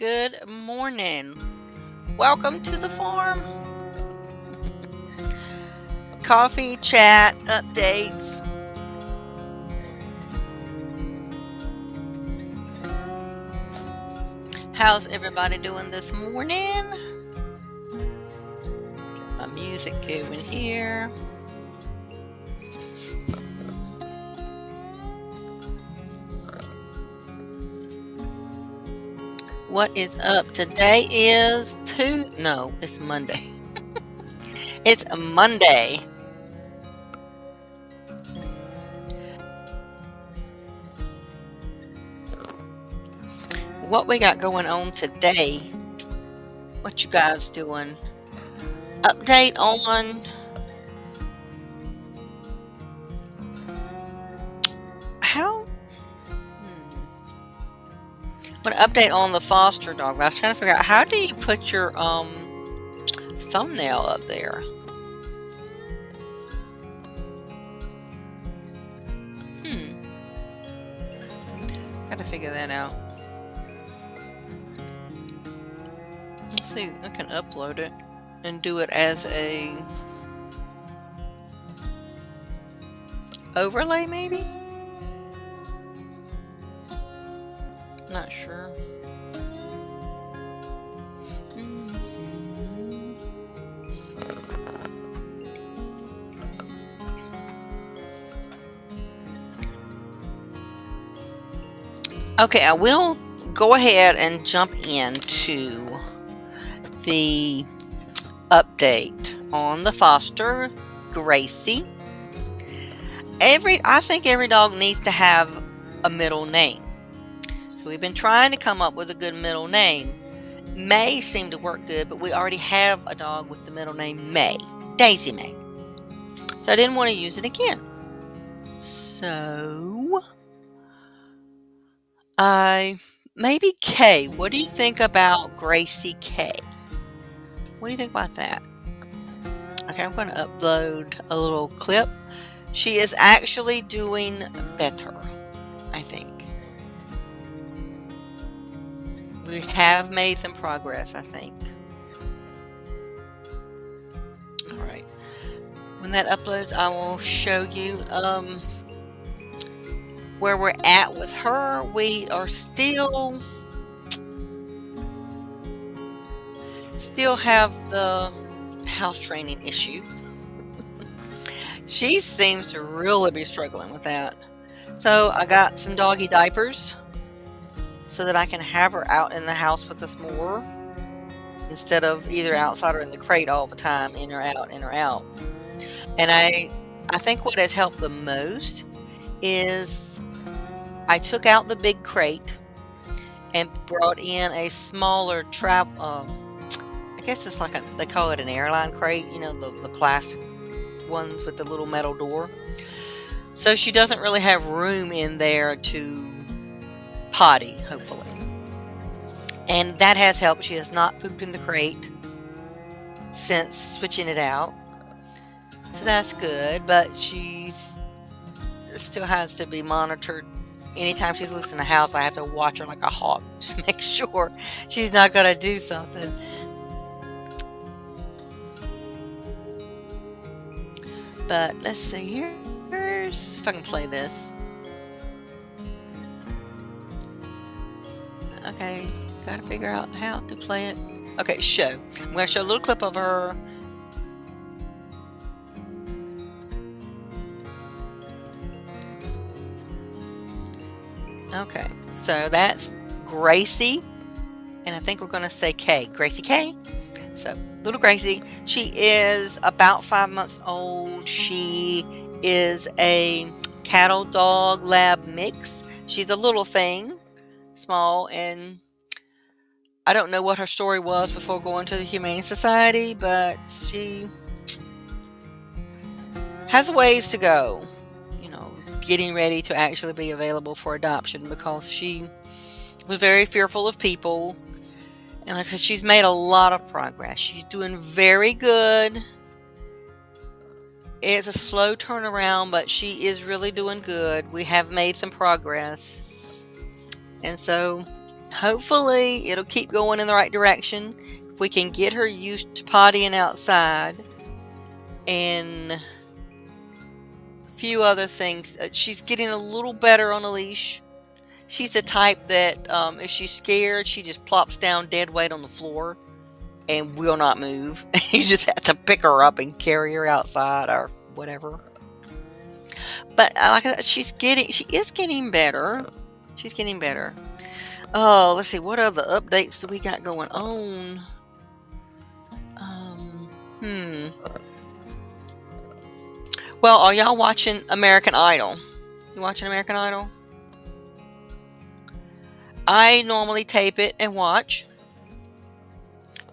Good morning. Welcome to the farm. Coffee, chat, updates. How's everybody doing this morning? Get my music going here. What is up? Today is no, it's Monday. It's a Monday. What we got going on today? What you guys doing? Update on how but update on the foster dog. I was trying to figure out how do you put your thumbnail up there? Gotta figure that out. Let's see, I can upload it and do it as a overlay maybe? Not sure. Okay, I will go ahead and jump into the update on the foster Gracie. I think every dog needs to have a middle name. So we've been trying to come up with a good middle name. May seemed to work good, but we already have a dog with the middle name May, Daisy May. So I didn't want to use it again. So maybe K. What do you think about Gracie K? What do you think about that? Okay, I'm going to upload a little clip. She is actually doing better, I think. We have made some progress, I think. All right. When that uploads, I will show you where we're at with her. We are still have the house training issue. She seems to really be struggling with that. So I got some doggy diapers so that I can have her out in the house with us more instead of either outside or in the crate all the time, in or out, in or out. And I think what has helped the most is I took out the big crate and brought in a smaller I guess it's like they call it an airline crate, you know, the plastic ones with the little metal door. So she doesn't really have room in there to potty, hopefully. And that has helped. She has not pooped in the crate since switching it out. So that's good, but she still has to be monitored. Anytime she's loose in the house, I have to watch her like a hawk. Just make sure she's not going to do something. But let's see here. If I can play this. Okay, gotta figure out how to play it. Okay, show. I'm going to show a little clip of her. Okay, so that's Gracie. And I think we're going to say K. Gracie K. So, little Gracie. She is about 5 months old. She is a cattle dog lab mix. She's a little thing, small, and I don't know what her story was before going to the Humane Society, but she has a ways to go, you know, getting ready to actually be available for adoption because she was very fearful of people. And like I said, she's made a lot of progress. She's doing very good. It's a slow turnaround, but she is really doing good. We have made some progress. And so Hopefully, it'll keep going in the right direction. If we can get her used to pottying outside and a few other things. She's getting a little better on a leash. She's the type that if she's scared, she just plops down dead weight on the floor and will not move. You just have to pick her up and carry her outside or whatever. But like I said, she is getting better. She's getting better. Oh, let's see. What other updates do we got going on? Um, hmm. Well, are y'all watching American Idol? You watching American Idol? I normally tape it and watch,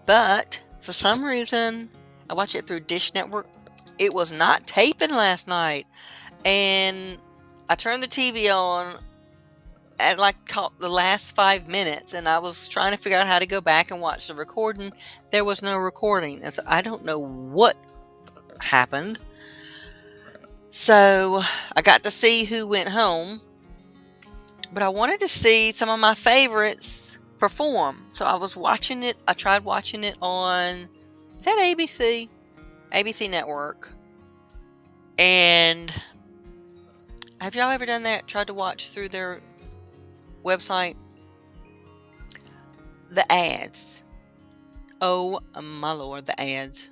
but for some reason, I watch it through Dish Network. It was not taping last night, and I turned the TV on at like the last 5 minutes, and I was trying to figure out how to go back and watch the recording. There was no recording, and so I don't know what happened. So I got to see who went home, but I wanted to see some of my favorites perform. So I was watching it. I tried watching it on, is that ABC? ABC Network. And have y'all ever done that? Tried to watch through their website? The ads. Oh my Lord, the ads.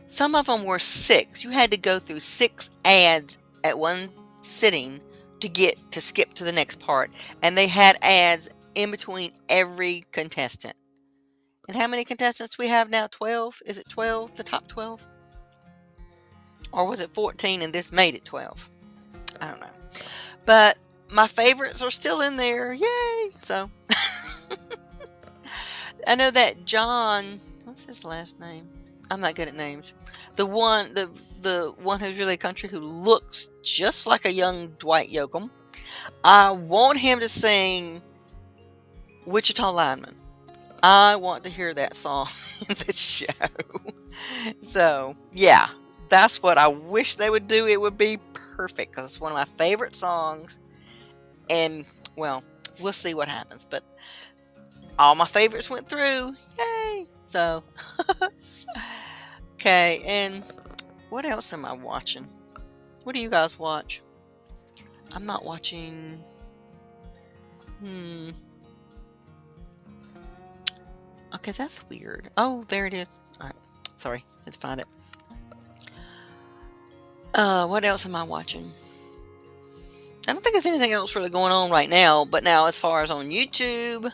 Some of them were 6. You had to go through 6 ads at one sitting to get to skip to the next part. And they had ads in between every contestant. And how many contestants we have now? 12? Is it 12? The top 12? Or was it 14 and this made it 12? I don't know. But my favorites are still in there. Yay! So I know that John, what's his last name? I'm not good at names. The one who's really country, who looks just like a young Dwight Yoakam. I want him to sing Wichita Lineman. I want to hear that song in the show. So, yeah, that's what I wish they would do. It would be perfect because it's one of my favorite songs. And, well, we'll see what happens. But all my favorites went through. Yay! So, okay, and what else am I watching? What do you guys watch? I'm not watching. Okay, that's weird. Oh, there it is. All right, sorry, let's find it. What else am I watching? I don't think there's anything else really going on right now. But now, as far as on YouTube,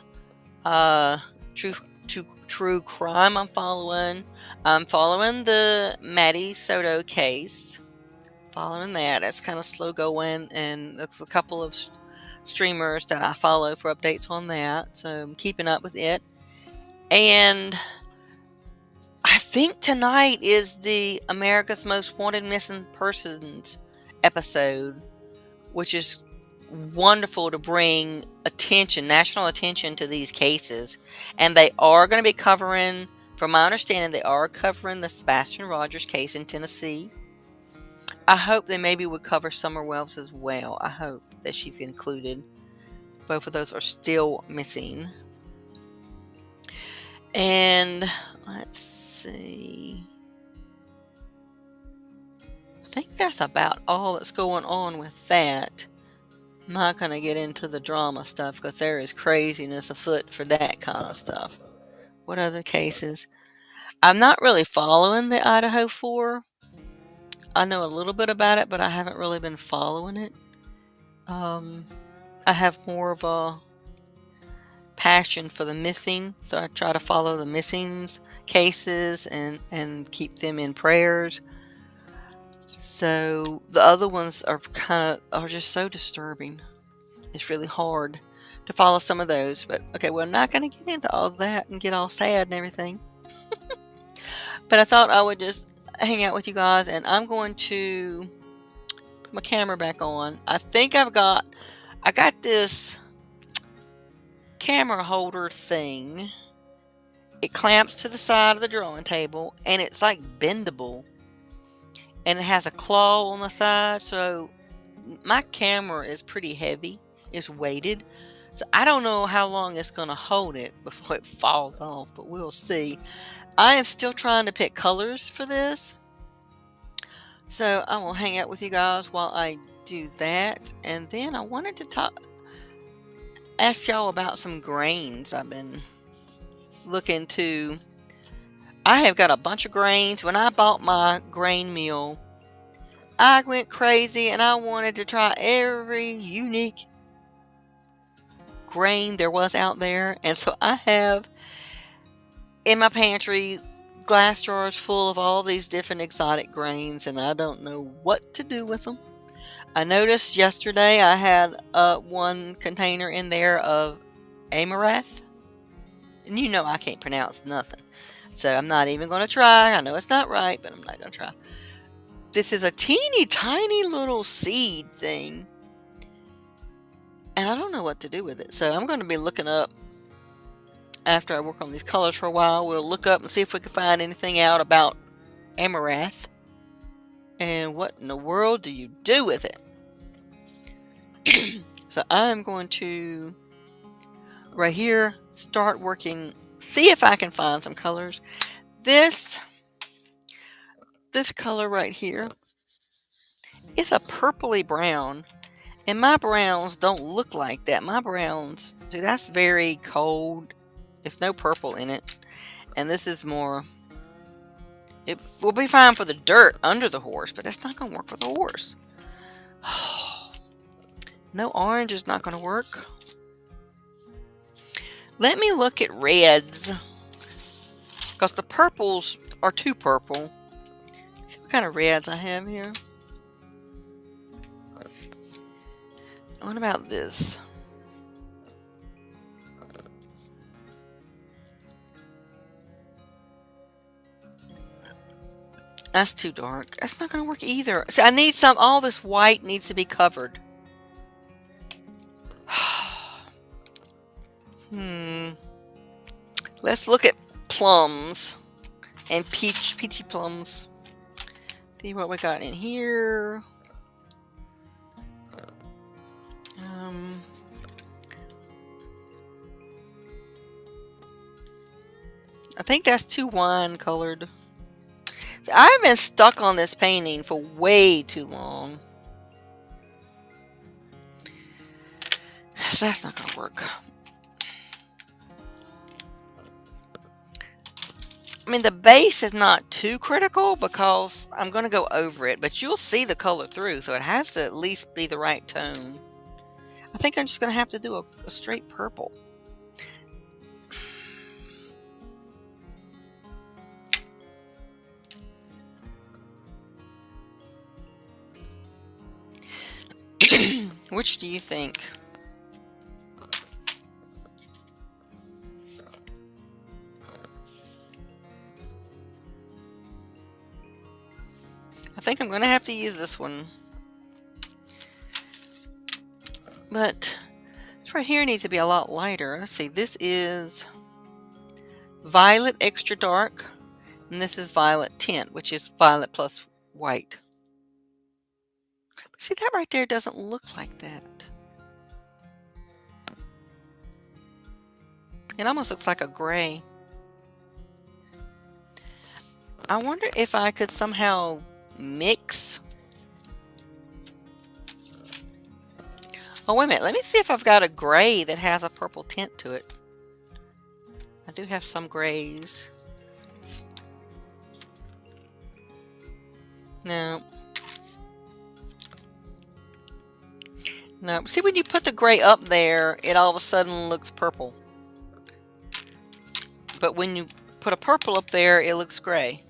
true crime, I'm following. I'm following the Maddie Soto case. Following that, it's kind of slow going, and there's a couple of streamers that I follow for updates on that. So I'm keeping up with it. And I think tonight is the America's Most Wanted Missing Persons episode, which is wonderful to bring national attention to these cases. And they are going to be covering, from my understanding, they are covering the Sebastian Rogers case in Tennessee. I hope they maybe would cover Summer Wells as well. I hope that she's included. Both of those are still missing. And let's see. I think that's about all that's going on with that. I'm not going to get into the drama stuff because there is craziness afoot for that kind of stuff. What other cases? I'm not really following the Idaho 4. I know a little bit about it, but I haven't really been following it. I have more of a passion for the missing, so I try to follow the missings cases and keep them in prayers. So the other ones are just so disturbing. It's really hard to follow some of those. But okay, we're not going to get into all that and get all sad and everything. But I thought I would just hang out with you guys, and I'm going to put my camera back on. I think I got this camera holder thing. It clamps to the side of the drawing table, and it's like bendable, and it has a claw on the side. So my camera is pretty heavy. It's weighted, So I don't know how long it's going to hold it before it falls off, but we'll see. I am still trying to pick colors for this. So I will hang out with you guys while I do that. And then I wanted to ask y'all about some grains I've been looking to. I have got a bunch of grains. When I bought my grain mill, I went crazy and I wanted to try every unique grain there was out there. And so I have in my pantry glass jars full of all these different exotic grains, and I don't know what to do with them. I noticed yesterday I had one container in there of amaranth, and you know I can't pronounce nothing, so I'm not even going to try. I know it's not right, but I'm not going to try. This is a teeny tiny little seed thing, and I don't know what to do with it, so I'm going to be looking up. After I work on these colors for a while, we'll look up and see if we can find anything out about amaranth and what in the world do you do with it. So I'm going to right here start working, see if I can find some colors. This color right here is a purpley brown, and my browns don't look like that. My browns, see, that's very cold. There's no purple in it, and this is more. It will be fine for the dirt under the horse, but that's not going to work for the horse. No, orange is not going to work. Let me look at reds, because the purples are too purple. Let's see what kind of reds I have here. What about this? That's too dark. That's not going to work either. See, I need some. All this white needs to be covered. Let's look at plums and peachy plums. See what we got in here. I think that's too wine colored. See, I've been stuck on this painting for way too long. So that's not going to work. I mean, the base is not too critical because I'm going to go over it, but you'll see the color through, so it has to at least be the right tone. I think I'm just going to have to do a straight purple. Which do you think? I think I'm going to have to use this one. But this right here needs to be a lot lighter. Let's see, this is violet extra dark, and this is violet tint, which is violet plus white. But see, that right there doesn't look like that. It almost looks like a gray. I wonder if I could somehow mix. Oh, wait a minute. Let me see if I've got a gray that has a purple tint to it. I do have some grays. No. No. See, when you put the gray up there, it all of a sudden looks purple. But when you put a purple up there, it looks gray.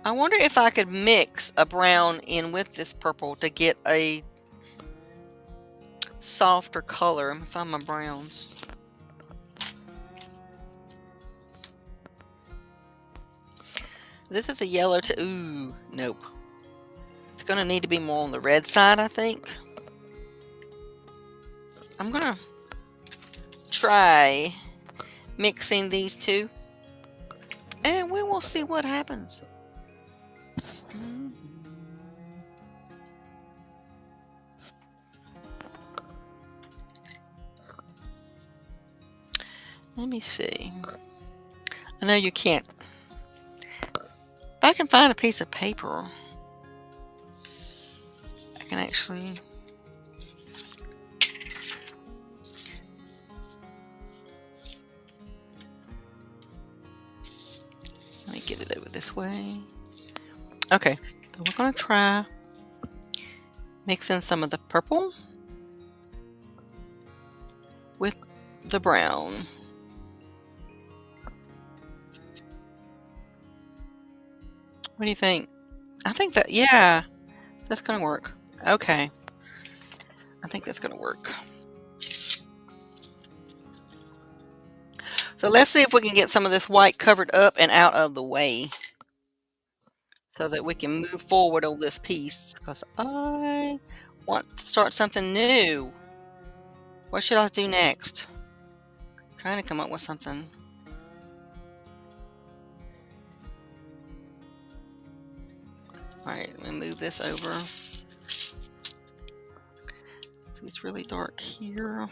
I wonder if I could mix a brown in with this purple to get a softer color. Let me find my browns. This is a yellow to, ooh, nope. It's going to need to be more on the red side, I think. I'm going to try mixing these two, and we will see what happens. Let me see. I know you can't. If I can find a piece of paper, I can actually. Let me get it over this way. Okay, so we're going to try mixing some of the purple with the brown. What do you think? I think that, yeah, that's going to work. Okay. I think that's going to work. So let's see if we can get some of this white covered up and out of the way so that we can move forward on this piece, because I want to start something new. What should I do next? I'm trying to come up with something. Alright, let me move this over. So it's really dark here.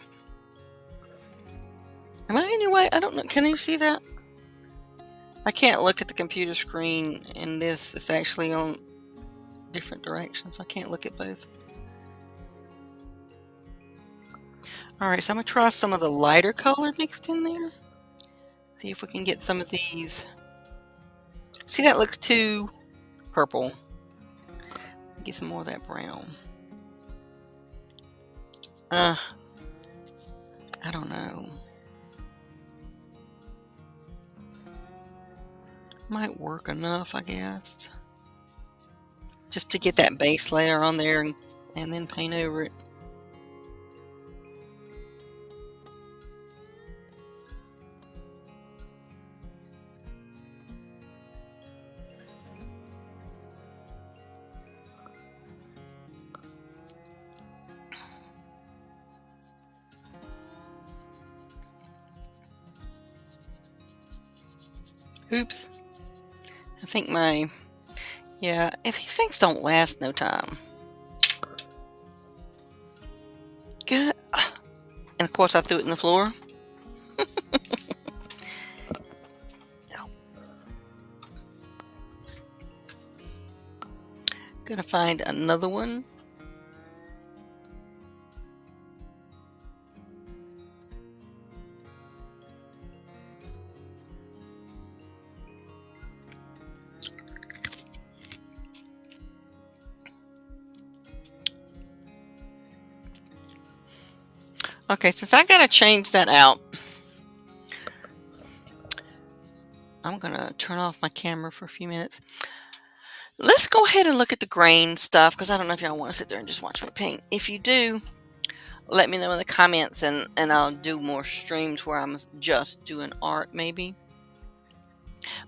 Am I in your way? I don't know. Can you see that? I can't look at the computer screen in this. It's actually on different directions. So I can't look at both. Alright, so I'm going to try some of the lighter color mixed in there. See if we can get some of these. See, that looks too purple. Get some more of that brown. I don't know. Might work enough, I guess. Just to get that base layer on there and then paint over it. Oops. I think yeah, these things don't last no time. Good. And of course I threw it in the floor. Gonna find another one. Okay, since I gotta change that out, I'm gonna turn off my camera for a few minutes. Let's go ahead and look at the grain stuff, because I don't know if y'all want to sit there and just watch me paint. If you do, let me know in the comments, and I'll do more streams where I'm just doing art maybe.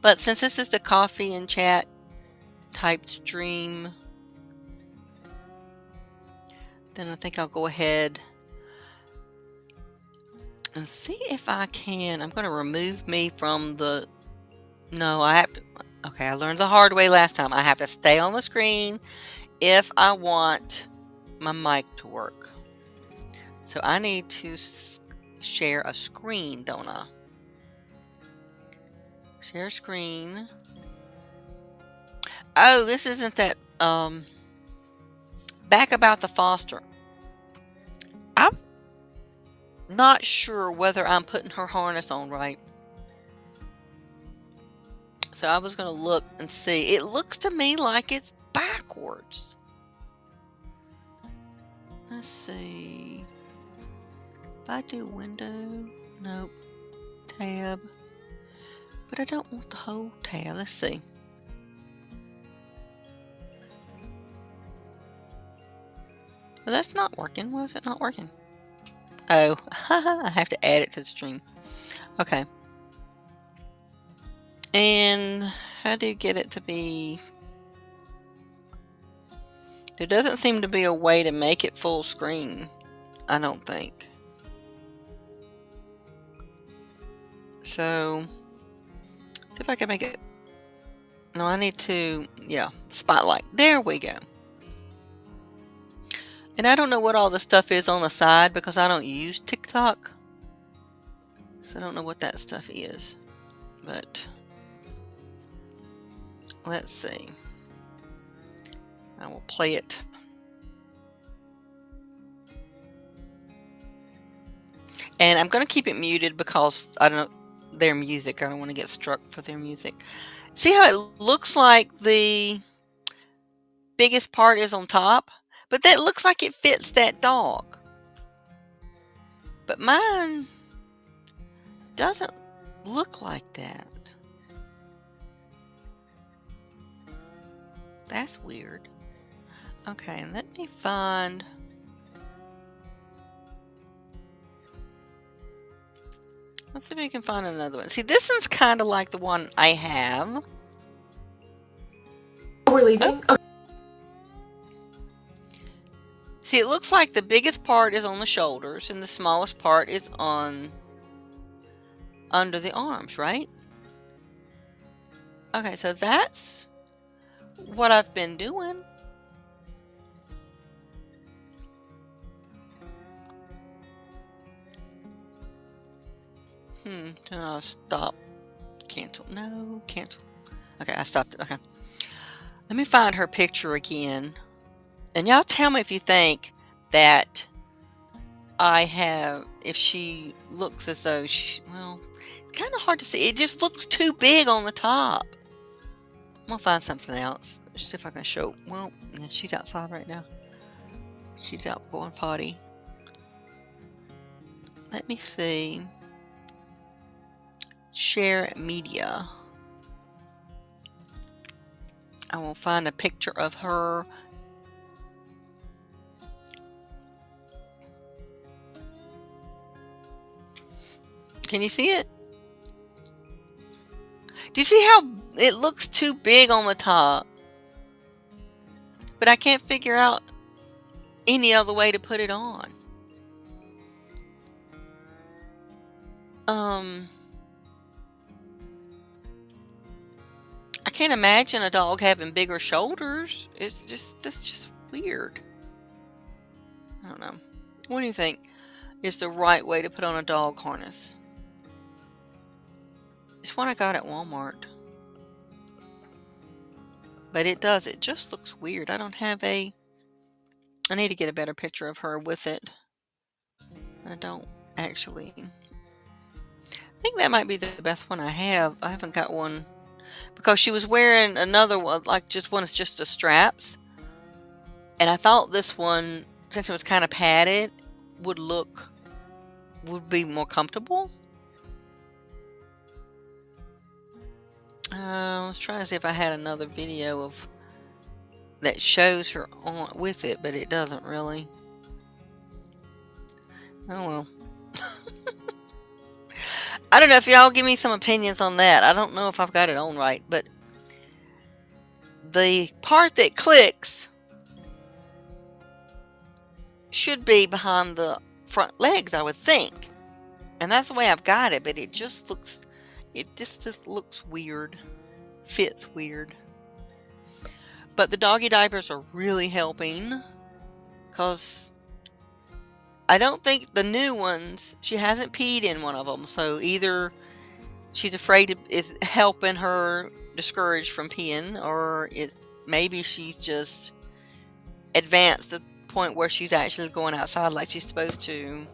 But since this is the coffee and chat type stream, then I think I'll go ahead and see if I can. I'm going to remove me from the... No, I have to... Okay, I learned the hard way last time. I have to stay on the screen if I want my mic to work. So I need to share a screen, don't I? Share screen. Oh, this isn't that back about the Foster. I'm not sure whether I'm putting her harness on right. So I was going to look and see. It looks to me like it's backwards. Let's see. If I do window, nope. Tab. But I don't want the whole tab. Let's see. Well, that's not working. Why is it not working? Oh, I have to add it to the stream. Okay. And how do you get it to be... There doesn't seem to be a way to make it full screen. I don't think. So, see if I can make it... No, I need to... Yeah, spotlight. There we go. And I don't know what all the stuff is on the side because I don't use TikTok. So I don't know what that stuff is, but let's see. I will play it. And I'm going to keep it muted because I don't know their music. I don't want to get struck for their music. See how it looks like the biggest part is on top? But that looks like it fits that dog. But mine doesn't look like that. That's weird. Okay, let me find... Let's see if we can find another one. See, this one's kind of like the one I have. We're leaving? Oh. See, it looks like the biggest part is on the shoulders and the smallest part is on under the arms, right? Okay, so that's what I've been doing. Then I'll stop. Cancel. No, cancel. Okay, I stopped it. Okay. Let me find her picture again. And y'all tell me if you think that I have, if she looks as though she, well, it's kind of hard to see. It just looks too big on the top. I'm going to find something else. Let's see if I can show. Well, yeah, she's outside right now. She's out going potty. Let me see. Share media. I will find a picture of her. Can you see it? Do you see how it looks too big on the top? But I can't figure out any other way to put it on. I can't imagine a dog having bigger shoulders. That's just weird. I don't know. What do you think is the right way to put on a dog harness? It's one I got at Walmart. But it does. It just looks weird. I don't have a... I need to get a better picture of her with it. I don't actually... I think that might be the best one I have. I haven't got one... Because she was wearing another one, like just one is just the straps. And I thought this one, since it was kind of padded, would be more comfortable. I was trying to see if I had another video of that shows her on with it, but it doesn't really. Oh well. I don't know if y'all give me some opinions on that. I don't know if I've got it on right, but the part that clicks should be behind the front legs, I would think. And that's the way I've got it, but it just looks weird. Fits weird. But the doggy diapers are really helping, because I don't think the new ones, she hasn't peed in one of them, so either she's afraid it's helping her discouraged from peeing, or maybe she's just advanced to the point where she's actually going outside like she's supposed to.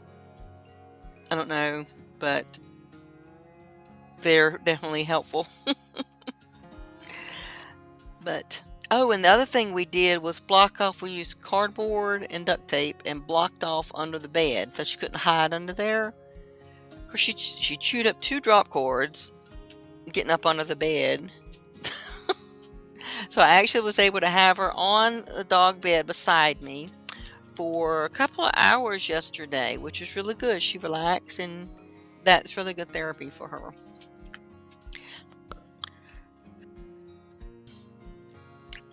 I don't know, but they're definitely helpful. But oh, and the other thing we did was block off. We used cardboard and duct tape and blocked off under the bed so she couldn't hide under there. Cause she chewed up 2 drop cords getting up under the bed. So I actually was able to have her on the dog bed beside me for a couple of hours yesterday, which is really good. She relaxed, and that's really good therapy for her.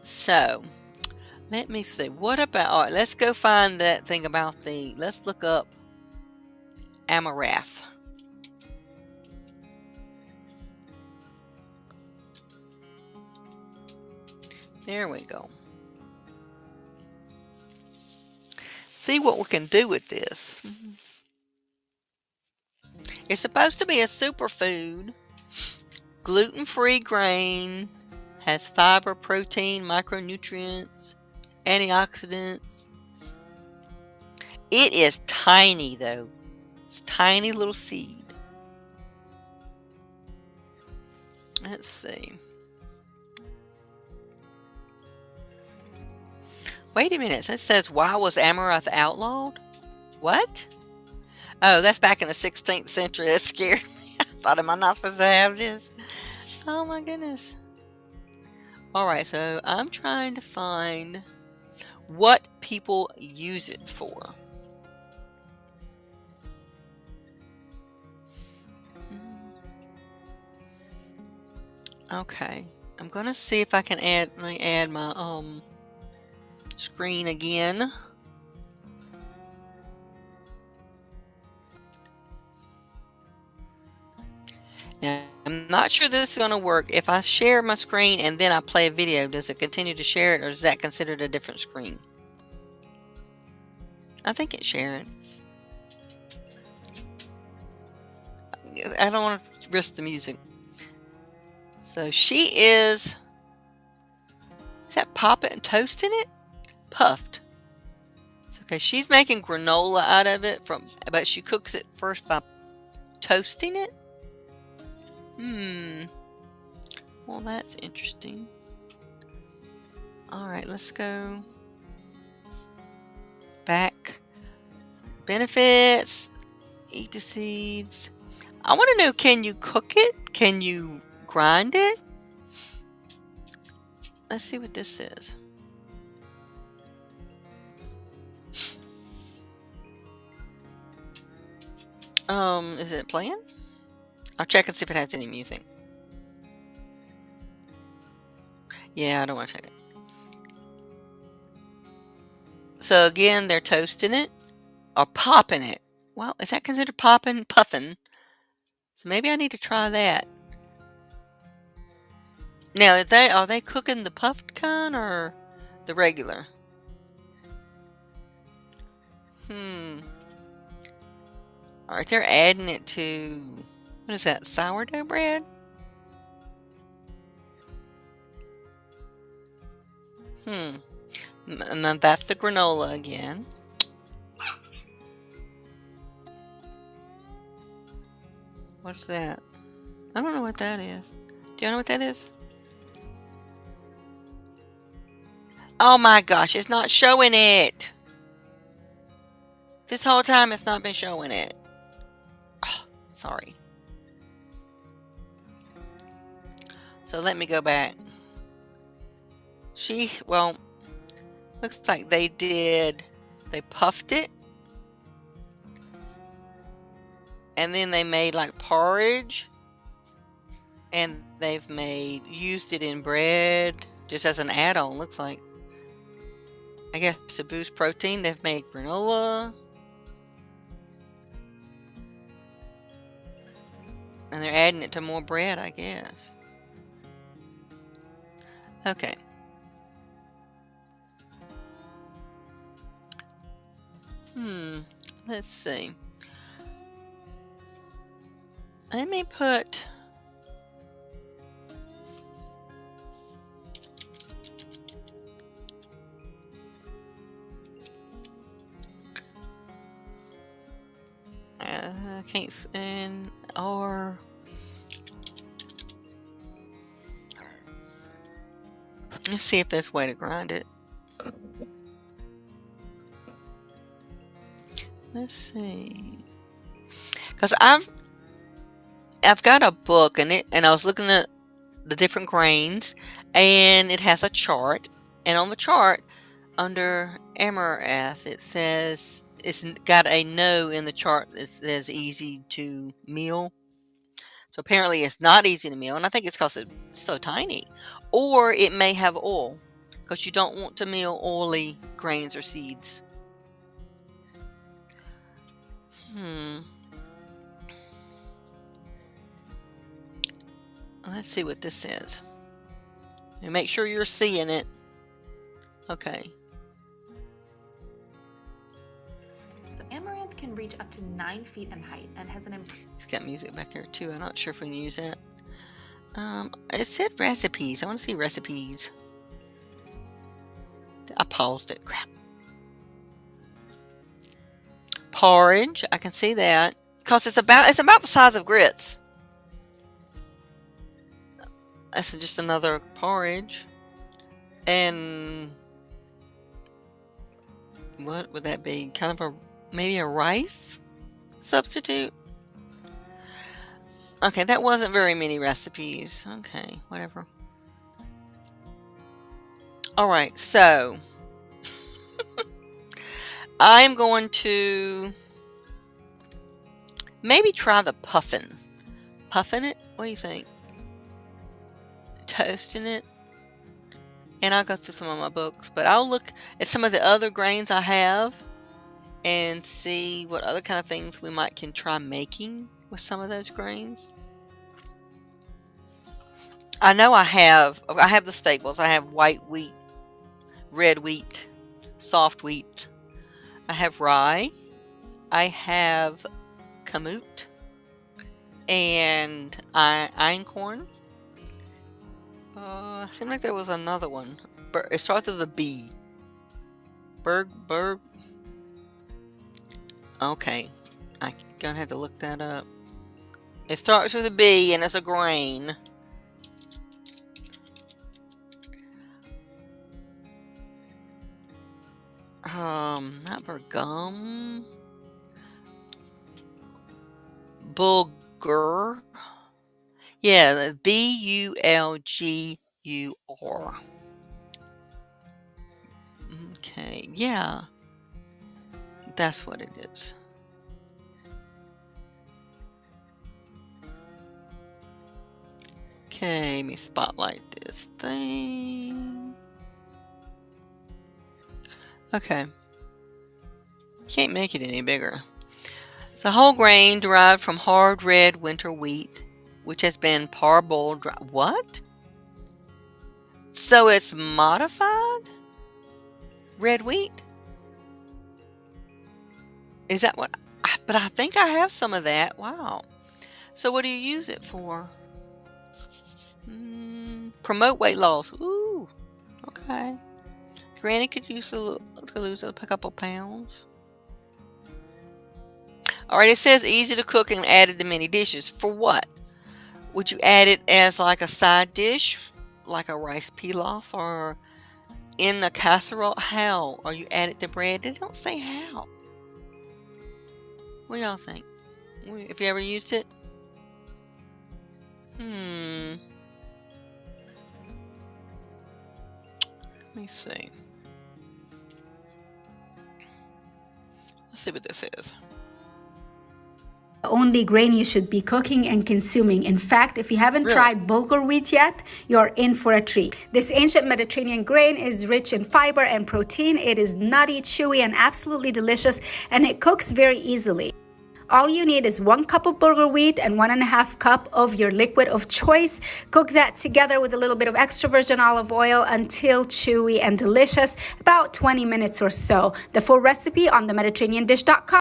So, let me see. What about... All right, let's go find that thing about the... Let's look up Amarath. There we go. See what we can do with this. It's supposed to be a superfood, gluten-free grain, has fiber, protein, micronutrients, antioxidants. It is tiny though. It's a tiny little seed. Let's see. Wait a minute. It says, why was amaranth outlawed? What? Oh, that's back in the 16th century. That scared me. I thought, am I not supposed to have this? Oh my goodness. Alright, so I'm trying to find what people use it for. Okay, I'm gonna see if I can add, let me add my screen again. Now, I'm not sure this is gonna work. If I share my screen and then I play a video, does it continue to share it, or is that considered a different screen? I think it's sharing. I don't want to risk the music. So she is that popping and toasting it? Puffed. So, okay, she's making granola out of it but she cooks it first by toasting it? Well, that's interesting. Alright, let's go back. Benefits. Eat the seeds. I want to know, can you cook it? Can you grind it? Let's see what this says. Is it playing? I'll check and see if it has any music. Yeah, I don't want to check it. So again, they're toasting it or popping it. Well, is that considered popping, puffing? So maybe I need to try that. Now, are they cooking the puffed kind or the regular? Alright, they're adding it to, what is that, sourdough bread? And then that's the granola again. What's that? I don't know what that is. Do you know what that is? Oh my gosh, it's not showing it. This whole time it's not been showing it. Oh, sorry. So let me go back. Well, looks like they puffed it. And then they made like porridge. And they've used it in bread just as an add-on, looks like. I guess to boost protein, they've made granola. And they're adding it to more bread, I guess. Okay. Let's see. Let me put... can't, or... Let's see if there's a way to grind it. Let's see. Because I've got a book and I was looking at the different grains, and it has a chart, and on the chart under amaranth it says it's got a no in the chart that says easy to meal. So apparently it's not easy to meal, and I think it's because it's so tiny. Or it may have oil, because you don't want to meal oily grains or seeds. Let's see what this says. And make sure you're seeing it. Okay. Amaranth can reach reach up to 9 feet in height and has an... It's got music back there too. I'm not sure if we can use that. It said recipes. I want to see recipes. I paused it. Crap. Porridge. I can see that. Because it's about the size of grits. That's just another porridge. And what would that be? Kind of maybe a rice substitute? Okay, that wasn't very many recipes. Okay, whatever. Alright, so I'm going to maybe try the puffin. Puffin it? What do you think? Toasting it? And I'll go through some of my books, but I'll look at some of the other grains I have and see what other kind of things we can try making with some of those grains. I know I have the staples. I have white wheat, red wheat, soft wheat. I have rye. I have kamut and einkorn. Seemed like there was another one. It starts with a B. Berg. Okay, I'm gonna have to look that up. It starts with a B and it's a grain. Not Burgum. Bulgur. Yeah, Bulgur. Okay, yeah. That's what it is. Okay, let me spotlight this thing. Okay. Can't make it any bigger. It's a whole grain derived from hard red winter wheat, which has been parboiled dry. What? So it's modified red wheat? Is that what? But I think I have some of that. Wow. So what do you use it for? Promote weight loss. Ooh. Okay. Granny could use to lose a couple pounds. Alright, it says easy to cook and added to many dishes. For what? Would you add it as like a side dish? Like a rice pilaf or in a casserole? How? Or you add it to bread? They don't say how. What do y'all think? Have you ever used it? Let me see. Let's see what this is. The only grain you should be cooking and consuming. In fact, if you haven't tried bulgur wheat yet, you're in for a treat. This ancient Mediterranean grain is rich in fiber and protein. It is nutty, chewy, and absolutely delicious, and it cooks very easily. All you need is 1 cup of bulgur wheat and 1.5 cup of your liquid of choice. Cook that together with a little bit of extra virgin olive oil until chewy and delicious, about 20 minutes or so. The full recipe on themediterraneandish.com.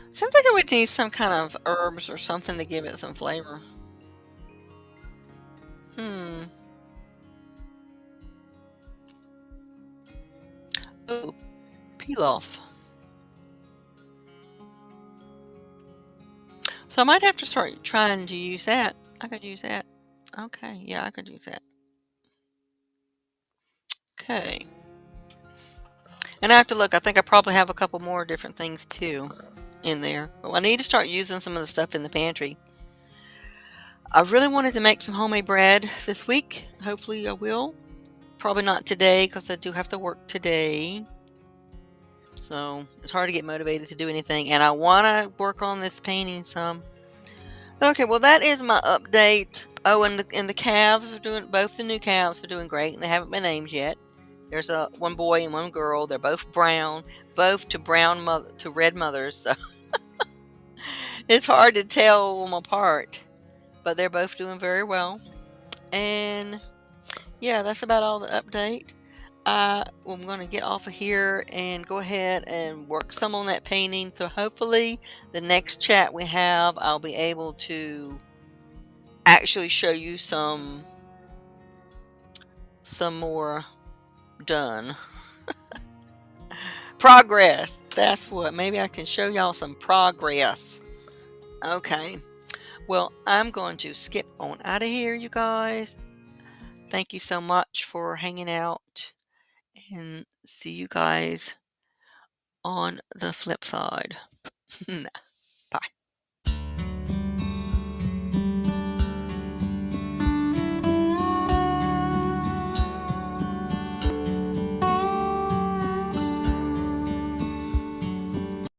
Seems like it would need some kind of herbs or something to give it some flavor. Oh, pilaf. So I might have to start trying to use that. I could use that. Okay, yeah, I could use that. Okay. And I have to look. I think I probably have a couple more different things too in there. But I need to start using some of the stuff in the pantry. I really wanted to make some homemade bread this week. Hopefully I will. Probably not today because I do have to work today. So it's hard to get motivated to do anything. And I want to work on this painting some. Okay, well that is my update. Oh, and the calves are doing, both the new calves are doing great. And they haven't been named yet. There's one boy and one girl. They're both brown. Both to red mothers. So it's hard to tell them apart. But they're both doing very well. And yeah, that's about all the update. I'm going to get off of here and go ahead and work some on that painting. So hopefully the next chat we have, I'll be able to actually show you some more done. Progress. That's what. Maybe I can show y'all some progress. Okay. Well, I'm going to skip on out of here, you guys. Thank you so much for hanging out, and see you guys on the flip side.